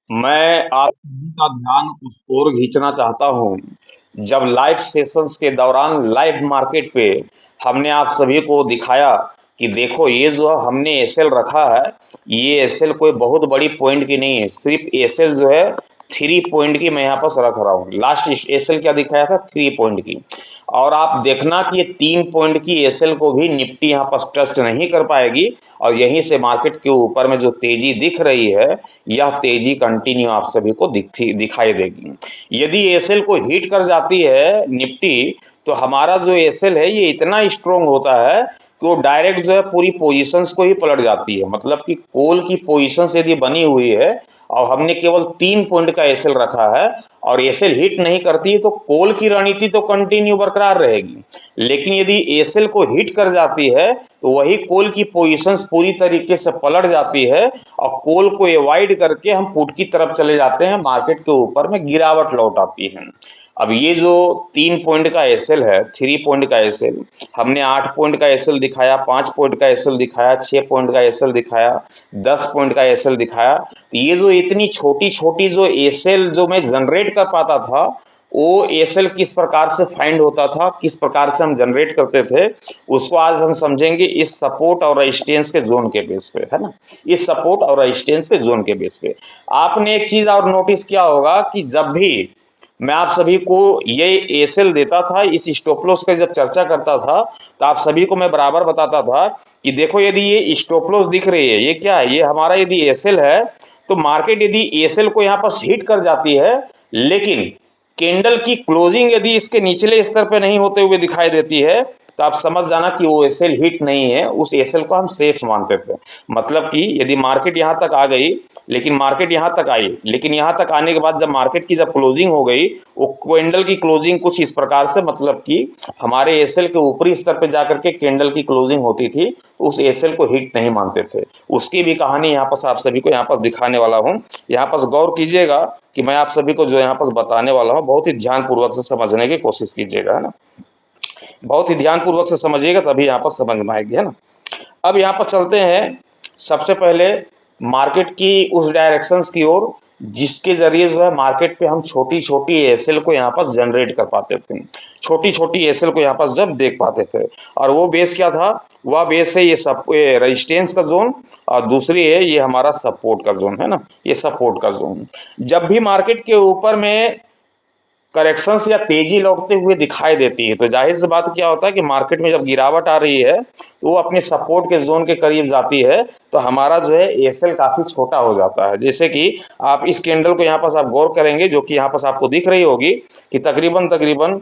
मैं आप सभी का ध्यान उस ओर खींचना चाहता हूँ जब लाइव सेशंस के दौरान लाइव मार्केट पे हमने आप सभी को दिखाया कि देखो ये जो हमने एसएल रखा है, ये एसएल कोई बहुत बड़ी पॉइंट की नहीं है, सिर्फ एसएल जो है 3 पॉइंट की मैं यहाँ पर रख रहा हूँ। लास्ट एसएल क्या दिखाया था? 3 पॉइंट की। और आप देखना कि ये 3 पॉइंट की एसएल को भी निफ्टी यहाँ पर टच नहीं कर पाएगी और यहीं से मार्केट के ऊपर में जो तेजी दिख रही है, यह तेजी कंटिन्यू आप सभी को दिखाई देगी। यदि एसएल को हिट कर जाती है निफ्टी, तो हमारा जो एसएल है ये इतना स्ट्रोंग होता है कि वो डायरेक्ट जो है पूरी पोजीशंस को ही पलट जाती है। मतलब कि कॉल की पोजीशंस यदि बनी हुई है और हमने केवल 3 पॉइंट का एसएल रखा है और एसएल हिट नहीं करती है, तो कॉल की रणनीति तो कंटिन्यू बरकरार रहेगी। लेकिन यदि एसएल को हिट कर जाती है तो वही कॉल की पोजीशंस पूरी तरीके से पलट जाती है और कॉल को अवॉइड करके हम पुट की तरफ चले जाते हैं, मार्केट के ऊपर में गिरावट लौट आती है। अब ये जो 3 पॉइंट का एसएल है, 3 पॉइंट का एसएल, हमने 8 पॉइंट का एसएल दिखाया, 5 पॉइंट का एसएल दिखाया, 6 पॉइंट का एसएल दिखाया, 10 पॉइंट का एसएल दिखाया। तो ये जो इतनी छोटी छोटी जो एसएल जो मैं जनरेट कर पाता था, वो एसएल किस प्रकार से फाइंड होता था, किस प्रकार से हम जनरेट करते थे, उसको आज हम समझेंगे इस सपोर्ट और रेजिस्टेंस के जोन के बेस पे, है ना। इस सपोर्ट और रेजिस्टेंस के जोन के बेस पे आपने एक चीज और नोटिस किया होगा कि जब भी मैं आप सभी को ये एसएल देता था, इस स्टॉप लॉस का जब चर्चा करता था, तो आप सभी को मैं बराबर बताता था कि देखो यदि ये स्टॉप लॉस दिख रही है, ये क्या है, ये हमारा यदि एसएल है, तो मार्केट यदि एसएल को यहाँ पर हिट कर जाती है, लेकिन कैंडल की क्लोजिंग यदि इसके निचले स्तर पे नहीं होते हुए दिखाई देती है, तो आप समझ जाना कि वो एसएल हिट नहीं है, उस एसएल को हम सेफ मानते थे। मतलब कि यदि मार्केट यहां तक आ गई, लेकिन मार्केट यहां तक आई, लेकिन यहां तक आने के बाद जब मार्केट की जब क्लोजिंग हो गई, वो कैंडल की क्लोजिंग कुछ इस प्रकार से, मतलब कि हमारे एसएल के ऊपरी स्तर पे जाकर के कैंडल की क्लोजिंग होती थी, उस एसएल को हिट नहीं मानते थे। उसकी भी कहानी यहाँ पर आप सभी को यहाँ पर दिखाने वाला हूँ। यहाँ पर गौर कीजिएगा कि मैं आप सभी को जो यहाँ पर बताने वाला हूँ, बहुत ही ध्यानपूर्वक से समझने की कोशिश कीजिएगा, है ना। बहुत ही ध्यानपूर्वक से समझिएगा, तभी यहाँ पर समझ में आएगी, है ना। अब यहाँ पर चलते हैं सबसे पहले मार्केट की उस डायरेक्शंस की ओर जिसके जरिए जो है मार्केट पे हम छोटी छोटी एसएल को यहाँ पर जनरेट कर पाते थे, छोटी छोटी एसएल को यहाँ पर जब देख पाते थे। और वो बेस क्या था? वह बेस है ये सब रेजिस्टेंस का जोन, और दूसरी है ये हमारा सपोर्ट का जोन, है ना, ये सपोर्ट का जोन। जब भी मार्केट के ऊपर में करेक्शंस या तेजी लौटते हुए दिखाई देती है, तो जाहिर सी बात क्या होता है कि मार्केट में जब गिरावट आ रही है तो वो अपने सपोर्ट के जोन के करीब जाती है, तो हमारा जो है एसएल काफी छोटा हो जाता है। जैसे कि आप इस कैंडल को यहाँ पर आप गौर करेंगे, जो कि यहाँ पर आपको दिख रही होगी कि तकरीबन तकरीबन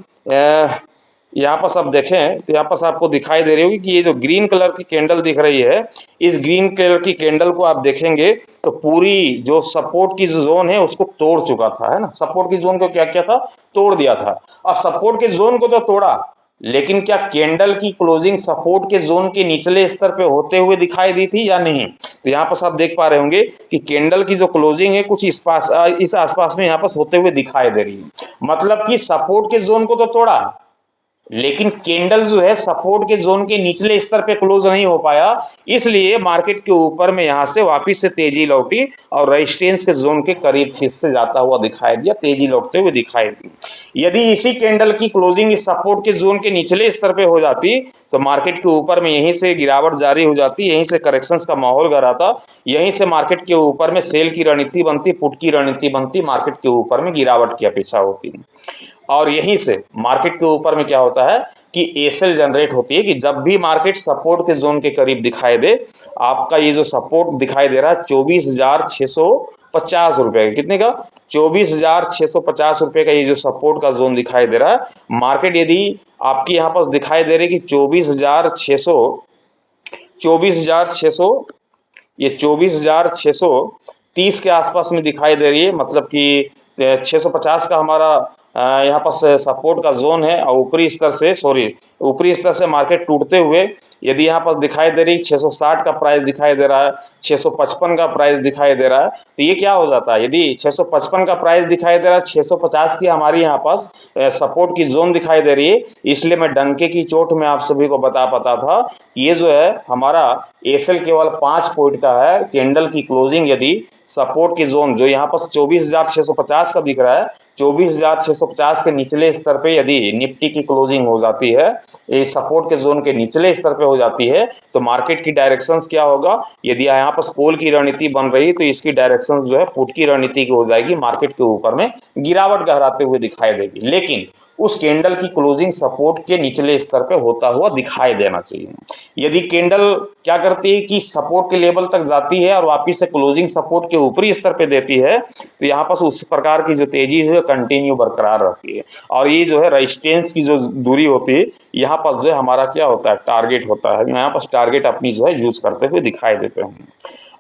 यहाँ पर आप देखें तो यहाँ पर आपको दिखाई दे रही होगी कि ये जो ग्रीन कलर की कैंडल दिख रही है, इस ग्रीन कलर की कैंडल को आप देखेंगे तो पूरी जो सपोर्ट की जोन है उसको तोड़ चुका था, है ना। सपोर्ट की जोन को क्या किया था? तोड़ दिया था। अब सपोर्ट के जोन को तो तोड़ा, लेकिन क्या कैंडल की क्लोजिंग सपोर्ट के जोन के निचले स्तर पे होते हुए दिखाई दी थी या नहीं? तो यहाँ पर आप देख पा रहे होंगे कि कैंडल की जो क्लोजिंग है कुछ इस आसपास में यहाँ पर होते हुए दिखाई दे रही है। मतलब कि सपोर्ट के जोन को तो तोड़ा, लेकिन कैंडल जो है सपोर्ट के जोन के निचले स्तर पे क्लोज नहीं हो पाया, इसलिए मार्केट के ऊपर में यहां से वापस से तेजी लौटी और रेजिस्टेंस के जोन के करीब फिर से जाता हुआ दिखाई दिया, तेजी लौटते हुए दिखाई दी। यदि इसी कैंडल की क्लोजिंग इस सपोर्ट के जोन के निचले स्तर पे हो जाती, तो मार्केट के ऊपर में यहीं से गिरावट जारी हो जाती, यहीं से करेक्शंस का माहौल गहराता, यहीं से मार्केट के ऊपर में सेल की रणनीति बनती, पुट की रणनीति बनती, मार्केट के ऊपर में गिरावट की अपेक्षा होती। और यहीं से मार्केट के ऊपर में क्या होता है कि एसएल जनरेट होती है कि जब भी मार्केट सपोर्ट के जोन के करीब दिखाई दे, आपका ये जो सपोर्ट दिखाई दे रहा है 24,650 रुपए का, कितने का? 24,650 रुपए का ये जो सपोर्ट का जोन दिखाई दे रहा है। मार्केट यदि आपकी यहाँ पर दिखाई दे रही कि 24,600 ये 24,630 के आसपास में दिखाई दे रही है, मतलब कि 650 का हमारा यहाँ पर सपोर्ट का जोन है, और ऊपरी स्तर से मार्केट टूटते हुए यदि यहाँ पर दिखाई दे रही 660 का प्राइस दिखाई दे रहा है, 655 का प्राइस दिखाई दे रहा है, तो ये क्या हो जाता है? यदि 655 का प्राइस दिखाई दे रहा है, 650 की हमारी यहाँ पास सपोर्ट की जोन दिखाई दे रही है, इसलिए मैं डंके की चोट में आप सभी को बता पाता था कि ये जो है हमारा एसएल केवल 5 पॉइंट का है। कैंडल की क्लोजिंग यदि सपोर्ट की जोन जो यहाँ पर 24,650 का दिख रहा है, 24,650 के निचले स्तर पे यदि निफ्टी की क्लोजिंग हो जाती है, ये सपोर्ट के जोन के निचले स्तर पे हो जाती है, तो मार्केट की डायरेक्शंस क्या होगा? यदि यहाँ पर कॉल की रणनीति बन रही तो इसकी डायरेक्शंस जो है पुट की रणनीति की हो जाएगी, मार्केट के ऊपर में गिरावट गहराते हुए दिखाई देगी, लेकिन उस कैंडल की क्लोजिंग सपोर्ट के निचले स्तर पे होता हुआ दिखाई देना चाहिए। यदि कैंडल क्या करती है कि सपोर्ट के लेवल तक जाती है और वापिस से क्लोजिंग सपोर्ट के ऊपरी स्तर पे देती है, तो यहाँ पर उस प्रकार की जो तेजी है कंटिन्यू बरकरार रहती है, और ये जो है रेजिस्टेंस की जो दूरी होती है, यहाँ पर जो है हमारा क्या होता है, टारगेट होता है। यहाँ पर टारगेट अपनी जो है यूज करते हुए दिखाई देते हैं।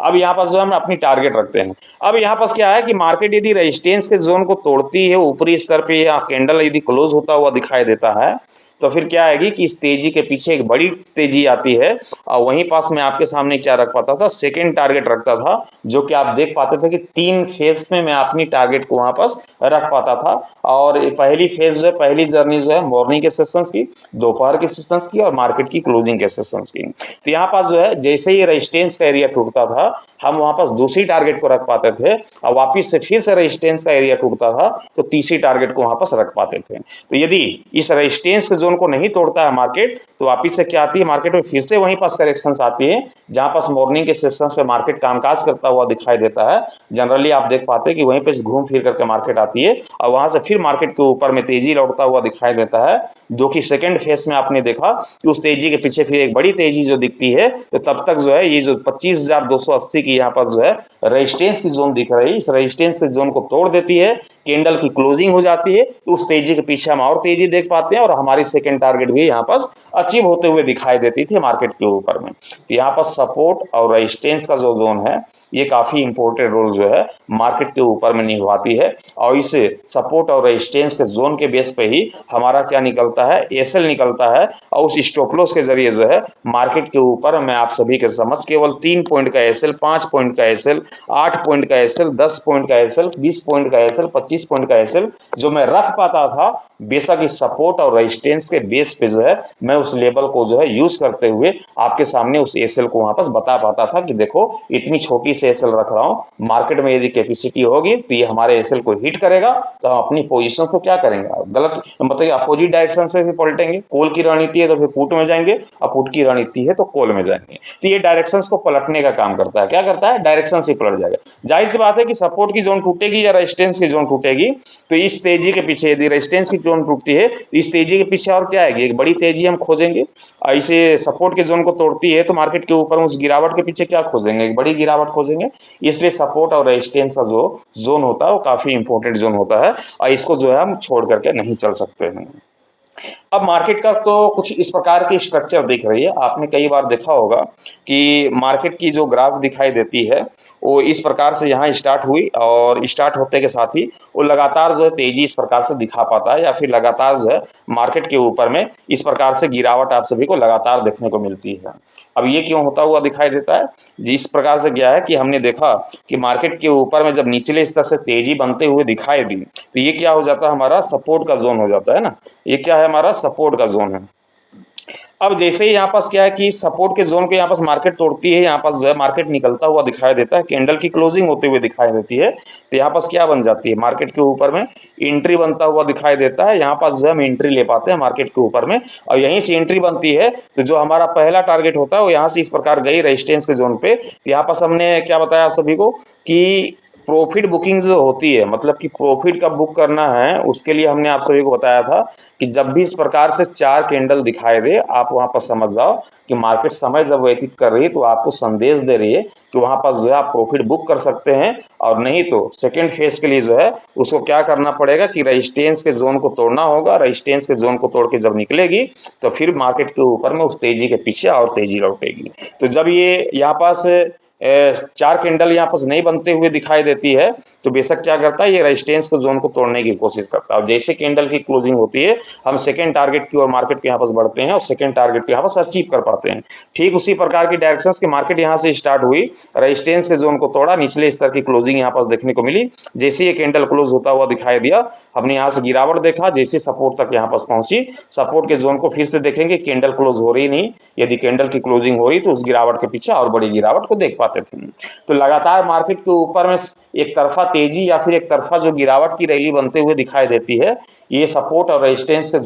अब यहाँ पर जो हम अपनी टारगेट रखते हैं। अब यहाँ पर क्या है कि मार्केट यदि रेजिस्टेंस के जोन को तोड़ती है ऊपरी स्तर पे, या कैंडल यदि क्लोज होता हुआ दिखाई देता है, तो फिर क्या आएगी कि इस तेजी के पीछे एक बड़ी तेजी आती है, और वहीं पास में आपके सामने क्या रख पाता था, सेकंड टारगेट रखता था, जो कि आप देख पाते थे कि 3 फेज में मैं अपनी टारगेट को वहां पास रख पाता था। और पहली फेज जो है, पहली जर्नी जो है मॉर्निंग के सेशंस की, दोपहर के सेशंस की और मार्केट की क्लोजिंग के सेशंस की। तो यहाँ पास जो है जैसे ही रेजिस्टेंस का एरिया टूटता था, हम वहां पास दूसरी टारगेट को रख पाते थे, और वापिस से फिर से रेजिस्टेंस का एरिया टूटता था तो तीसरी टारगेट को वहां पास रख पाते थे। तो यदि इस रेजिस्टेंस के जोन को नहीं तोड़ता है मार्केट, तो वापिस से क्या आती है, मार्केट में फिर से वहीं पास करेक्शंस आती है, जहां पास मॉर्निंग के सेशंस पे मार्केट कामकाज करता हुआ दिखाई देता है। जनरली आप देख पाते हैं कि वहीं पे घूम फिर करके मार्केट आती है, और वहां से फिर मार्केट के ऊपर में तेजी लौटता हुआ दिखाई देता है, जो कि सेकंड फेज में आपने देखा कि उस तेजी के पीछे फिर एक बड़ी तेजी जो दिखती है। तो तब तक जो है ये जो 25,280 की यहाँ पर जो है रेजिस्टेंस की जोन दिख रही है, इस रेजिस्टेंस की जोन को तोड़ देती है, कैंडल की क्लोजिंग हो जाती है, तो उस तेजी के पीछे हम और तेजी देख पाते हैं, और हमारी सेकंड टारगेट भी यहाँ पर अचीव होते हुए दिखाई देती थी मार्केट के ऊपर में। तो यहाँ पर सपोर्ट और रेजिस्टेंस का जो जोन है, ये काफी इंपॉर्टेंट रोल जो है मार्केट के ऊपर में निभाती है, और इस सपोर्ट और रेजिस्टेंस के जोन के बेस पे ही हमारा क्या निकलता है, एसएल निकलता है, और उस स्टॉप लॉस के जरिए जो है मार्केट के ऊपर मैं आप सभी के समझ केवल 3 पॉइंट का एसएल, 5 पॉइंट का एसएल, 8 पॉइंट का एसएल, 10 पॉइंट का एसएल, 20 पॉइंट का एसएल, 25 पॉइंट का एसएल जो मैं रख पाता था, बेशक इस सपोर्ट और रेजिस्टेंस के बेस पे जो है मैं उस लेवल को जो है यूज करते हुए आपके सामने उस एसएल को वापस बता पाता था कि देखो इतनी छोटी सी एसएल रख रहा हूं, मार्केट में यदि कैपेसिटी होगी तो ये हमारे एसएल को हिट करेगा, तो हम अपनी पोजीशन को क्या करेंगे, गलत मतलब अपोजिट डायरेक्शन से भी पलटेंगे। कॉल की रणनीति है तो फिर पुट में जाएंगे, और पुट की रणनीति है तो कॉल में जाएंगे। तो ये डायरेक्शंस को पलटने का काम करता है। क्या करता है, डायरेक्शन से पलट जाएगा। जाहिर सी बात है कि सपोर्ट की जोन टूटेगी या रेजिस्टेंस की जोन टूटेगी, तो इस तेजी के पीछे यदि रेजिस्टेंस की जोन टूटती है तो इस तेजी के पीछे और क्या आएगी, एक बड़ी तेजी हम खोजेंगे। ऐसे सपोर्ट के जोन को तोड़ती है तो मार्केट के ऊपर उस गिरावट के पीछे क्या खोजेंगे, एक बड़ी गिरावट खोजेंगे। इसलिए सपोर्ट और रेजिस्टेंस का जो जोन होता है वो काफी इंपॉर्टेंट जोन होता है, और इसको जो है हम छोड़ करके नहीं चल सकते हैं। अब मार्केट का तो कुछ इस प्रकार की स्ट्रक्चर दिख रही है। आपने कई बार देखा होगा कि मार्केट की जो ग्राफ दिखाई देती है वो इस प्रकार से यहाँ स्टार्ट हुई, और स्टार्ट होते के साथ ही वो लगातार जो है तेजी इस प्रकार से दिखा पाता है, या फिर लगातार जो है मार्केट के ऊपर में इस प्रकार से गिरावट आप सभी को लगातार देखने को मिलती है। अब ये क्यों होता हुआ दिखाई देता है, जिस प्रकार से क्या है कि हमने देखा कि मार्केट के ऊपर में जब निचले स्तर से तेजी बनते हुए दिखाई दी, तो ये क्या हो जाता है, हमारा सपोर्ट का जोन हो जाता है ना। ये क्या है, हमारा सपोर्ट का जोन है। अब जैसे ही यहाँ पास क्या है कि सपोर्ट के जोन को यहाँ पास मार्केट तोड़ती है, यहाँ पास जो है मार्केट निकलता हुआ दिखाई देता है, कैंडल की क्लोजिंग होते हुए दिखाई देती है, तो यहाँ पास क्या बन जाती है, मार्केट के ऊपर में एंट्री बनता हुआ दिखाई देता है। यहाँ पास जो है हम एंट्री ले पाते हैं मार्केट के ऊपर में, और यहीं से एंट्री बनती है, तो जो हमारा पहला टारगेट होता है वो यहाँ से इस प्रकार गई रेजिस्टेंस के जोन पे। तो यहाँ पास हमने क्या बताया आप सभी को कि प्रॉफिट बुकिंग जो होती है, मतलब कि प्रॉफिट कब बुक करना है, उसके लिए हमने आप सभी को बताया था कि जब भी इस प्रकार से 4 कैंडल दिखाई दे, आप वहां पर समझ जाओ कि मार्केट समय जब व्यतीत कर रही है तो आपको संदेश दे रही है कि वहां पर जो है आप प्रॉफिट बुक कर सकते हैं। और नहीं तो सेकेंड फेज के लिए जो है उसको क्या करना पड़ेगा कि रेजिस्टेंस के जोन को तोड़ना होगा। रेजिस्टेंस के जोन को तोड़ के जब निकलेगी तो फिर मार्केट के ऊपर में उस तेजी के पीछे और तेजी लौटेगी। तो जब ये यहाँ पास 4 कैंडल यहाँ पर नहीं बनते हुए दिखाई देती है, तो बेशक क्या करता है, ये रेजिस्टेंस के जोन को तोड़ने की कोशिश करता है। और जैसे कैंडल की क्लोजिंग होती है, हम सेकंड टारगेट की ओर मार्केट के यहाँ पर बढ़ते हैं और सेकंड टारगेट को यहाँ पर अचीव कर पाते हैं। ठीक उसी प्रकार की डायरेक्शंस की मार्केट यहाँ से स्टार्ट हुई, रेजिस्टेंस के जोन को तोड़ा, निचले स्तर की क्लोजिंग यहाँ पर देखने को मिली। जैसे ये कैंडल क्लोज होता हुआ दिखाई दिया, हमने यहाँ से गिरावट देखा, जैसे सपोर्ट तक यहाँ पर पहुंची, सपोर्ट के जोन को फिर से देखेंगे, कैंडल क्लोज हो रही नहीं। यदि कैंडल की क्लोजिंग हो रही तो उस गिरावट के पीछे और बड़ी गिरावट को देख पाते पाते थे। तो लगातार मार्केट के ऊपर में एक तरफा तेजी या फिर एक तरफा जो गिरावट की रैली बनते हुए दिखाई देती है, ये सपोर्ट और रेजिस्टेंस से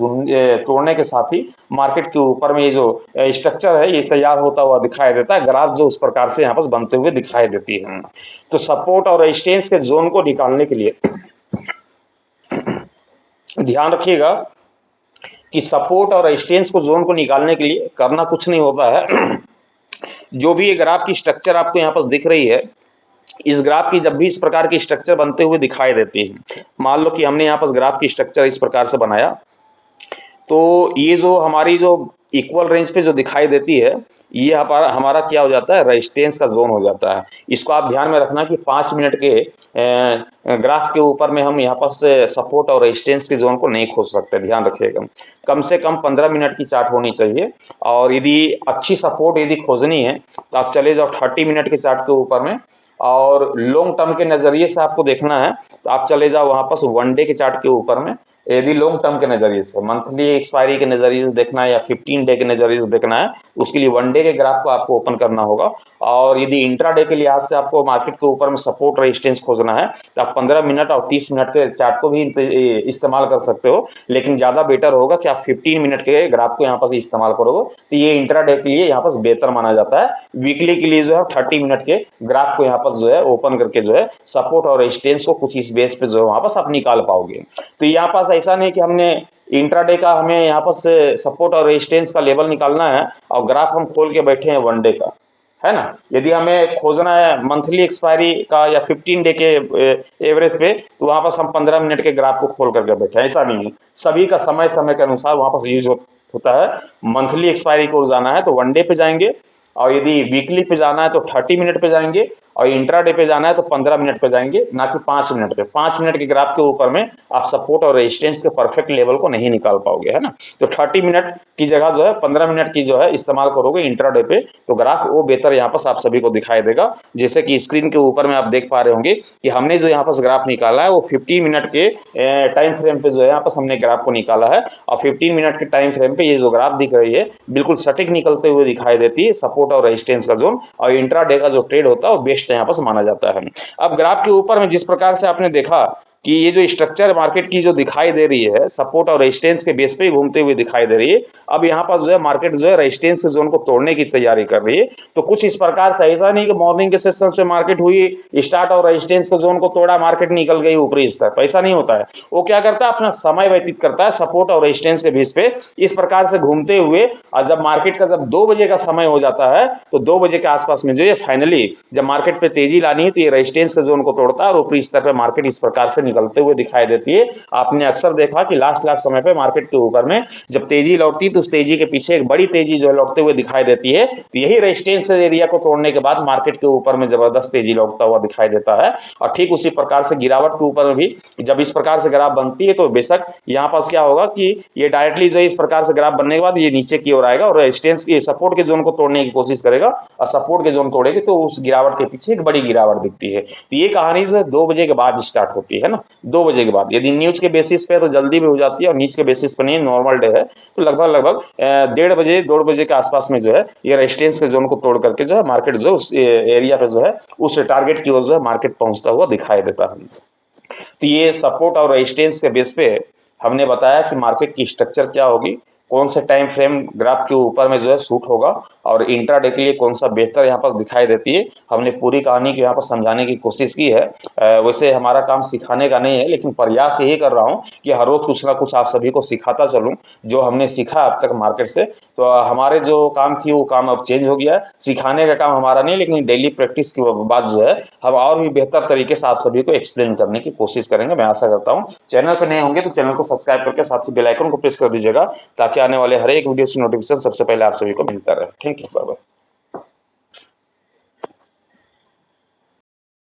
तोड़ने के साथ ही मार्केट के ऊपर में ये जो स्ट्रक्चर है ये तैयार होता हुआ दिखाई देता है। ग्राफ जो उस प्रकार से यहाँ पर बनते हुए दिखाई देती है। तो सपोर्ट और रेजिस्टेंस के जोन को निकालने के लिए ध्यान रखिएगा कि सपोर्ट और रेजिस्टेंस को जोन को निकालने के लिए करना कुछ नहीं होता है। जो भी ये ग्राफ की स्ट्रक्चर आपको यहाँ पर दिख रही है, इस ग्राफ की जब भी इस प्रकार की स्ट्रक्चर बनते हुए दिखाई देती है, मान लो कि हमने यहाँ पर ग्राफ की स्ट्रक्चर इस प्रकार से बनाया, तो ये जो हमारी जो इक्वल रेंज पे जो दिखाई देती है, ये हमारा क्या हो जाता है, रेजिस्टेंस का जोन हो जाता है। इसको आप ध्यान में रखना कि 5 मिनट के ग्राफ के ऊपर में हम यहाँ पर से सपोर्ट और रेजिस्टेंस के जोन को नहीं खोज सकते, ध्यान रखिएगा। कम से कम 15 मिनट की चार्ट होनी चाहिए, और यदि अच्छी सपोर्ट यदि खोजनी है तो आप चले जाओ 30 मिनट के चार्ट के ऊपर में, और लॉन्ग टर्म के नज़रिए से आपको देखना है तो आप चले जाओ वहाँ पर 1 डे के चार्ट के ऊपर में। यदि लॉन्ग टर्म के नज़रिए से, मंथली एक्सपायरी के नज़रिए से देखना है या 15 डे के नज़रिए से देखना है, उसके लिए 1 डे के ग्राफ को आपको ओपन करना होगा। और यदि इंट्रा डे के लिहाज से आपको मार्केट के ऊपर में सपोर्ट रेजिस्टेंस खोजना है तो आप 15 मिनट और 30 मिनट के चार्ट को भी इस्तेमाल कर सकते हो, लेकिन ज़्यादा बेटर होगा कि आप 15 मिनट के ग्राफ को यहाँ पर इस्तेमाल करोगे, तो ये इंट्रा डे के लिए यहाँ पर बेहतर माना जाता है। वीकली के लिए जो है 30 मिनट के ग्राफ को यहाँ पर जो है ओपन करके जो है सपोर्ट और रेजिस्टेंस को कुछ इस बेस पे जो है वहाँ पर आप निकाल पाओगे। तो यहाँ पास ऐसा नहीं कि हमने इंट्राडे का हमें यहाँ पर से सपोर्ट और रेजिस्टेंस का लेवल निकालना है और ग्राफ हम खोल के बैठे हैं 1 डे का, है ना। यदि हमें खोजना है मंथली एक्सपायरी का या 15 डे के एवरेज पे, तो वहाँ पर हम 15 मिनट के ग्राफ को खोल करके बैठे हैं, ऐसा नहीं है। सभी का समय समय के अनुसार वहाँ पर यूज होता है। मंथली एक्सपायरी को जाना है तो 1 डे पे जाएंगे, और यदि वीकली पे जाना है तो 30 मिनट पे जाएंगे, और इंट्राडे पे जाना है तो 15 मिनट पे जाएंगे, ना कि 5 मिनट पे। 5 मिनट के ग्राफ के ऊपर में आप सपोर्ट और रेजिस्टेंस के परफेक्ट लेवल को नहीं निकाल पाओगे, है ना। तो 30 मिनट की जगह जो है 15 मिनट की जो है इस्तेमाल करोगे इंट्राडे पे, तो ग्राफ वो बेहतर यहाँ पर आप सभी को दिखाई देगा। जैसे कि स्क्रीन के ऊपर में आप देख पा रहे होंगे कि हमने जो यहाँ पर ग्राफ निकाला है वो 15 मिनट के टाइम फ्रेम पे जो है यहाँ पर हमने ग्राफ को निकाला है, और 15 मिनट के टाइम फ्रेम पे ये जो ग्राफ दिख रही है बिल्कुल सटीक निकलते हुए दिखाई देती है, सपोर्ट और रेजिस्टेंस का जोन। और इंट्राडे का जो ट्रेड होता है वो बेस्ट यहाँ पर माना जाता है। अब ग्राफ के ऊपर में जिस प्रकार से आपने देखा कि ये जो स्ट्रक्चर मार्केट की जो दिखाई दे रही है, सपोर्ट और रेजिस्टेंस के बेस पे घूमते हुए दिखाई दे रही है। अब यहाँ पर जो है मार्केट जो है रेजिस्टेंस के जोन को तोड़ने की तैयारी कर रही है। तो कुछ इस प्रकार से, ऐसा नहीं कि मॉर्निंग के सेशन पे मार्केट हुई स्टार्ट और रेजिस्टेंस के जोन को तोड़ा, मार्केट निकल गई ऊपरी स्तर, ऐसा नहीं होता है। वो क्या करता है, अपना समय व्यतीत करता है सपोर्ट और रेजिस्टेंस के बेस पे इस प्रकार से घूमते हुए। और जब मार्केट का जब 2 बजे का समय हो जाता है तो 2 बजे के आसपास में जो है फाइनली जब मार्केट पे तेजी लानी है तो ये रेजिस्टेंस के जोन को तोड़ता है और ऊपरी स्तर पे मार्केट इस प्रकार से निकलते हुए दिखाई देती है। आपने अक्सर देखा कि लास्ट समय पे मार्केट के ऊपर में जब तेजी लौटती तो उस तेजी के पीछे एक बड़ी तेजी जो है लौटते हुए दिखाई देती है। तो यही रेजिस्टेंस एरिया को तोड़ने के बाद मार्केट के ऊपर में जबरदस्त तेजी लौटता हुआ दिखाई देता है। और ठीक उसी प्रकार से गिरावट के ऊपर में भी जब इस प्रकार से ग्राफ बनती है तो बेशक यहाँ पास क्या होगा कि ये डायरेक्टली जो इस प्रकार से ग्राफ बनने के बाद ये नीचे की ओर आएगा और रेजिस्टेंस की सपोर्ट के जोन को तोड़ने की कोशिश करेगा, और सपोर्ट के जोन तोड़ेगी तो उस गिरावट के पीछे एक बड़ी गिरावट दिखती है। तो ये कहानी जो है 2 बजे के बाद स्टार्ट होती है ना, 2 बजे के बाद। यदि न्यूज के बेसिस पे तो जल्दी भी हो जाती है, और नीच के बेसिस पर नहीं, नॉर्मल डे है तो लगभग 1:30 बजे के आसपास में जो है ये रेजिस्टेंस के जोन को तोड़ करके जो है मार्केट जो उस एरिया पे जो है उस टारगेट की ओर जो है मार्केट पहुंचता हुआ दिखाई देता है। तो ये सपोर्ट और रेजिस्टेंस के बेस पे हमने बताया कि मार्केट की स्ट्रक्चर क्या होगी, कौन से टाइम फ्रेम ग्राफ के ऊपर में जो है सूट होगा, और इंट्राडे के लिए कौन सा बेहतर यहाँ पर दिखाई देती है। हमने पूरी कहानी को यहाँ पर समझाने की कोशिश की है। वैसे हमारा काम सिखाने का नहीं है, लेकिन प्रयास यही कर रहा हूँ कि हर रोज कुछ ना कुछ आप सभी को सिखाता चलूँ जो हमने सीखा अब तक मार्केट से। तो हमारे जो काम थी वो काम अब चेंज हो गया है, सिखाने का काम हमारा नहीं, लेकिन डेली प्रैक्टिस की बात जो है हम और भी बेहतर तरीके से आप सभी को एक्सप्लेन करने की कोशिश करेंगे। मैं आशा करता हूँ चैनल पर नए होंगे तो चैनल को सब्सक्राइब करके साथ ही बेल आइकन को प्रेस कर दीजिएगा, ताकि आने वाले हर एक वीडियो की नोटिफिकेशन सबसे पहले आप सभी को मिलता रहे। Thank you, bye bye.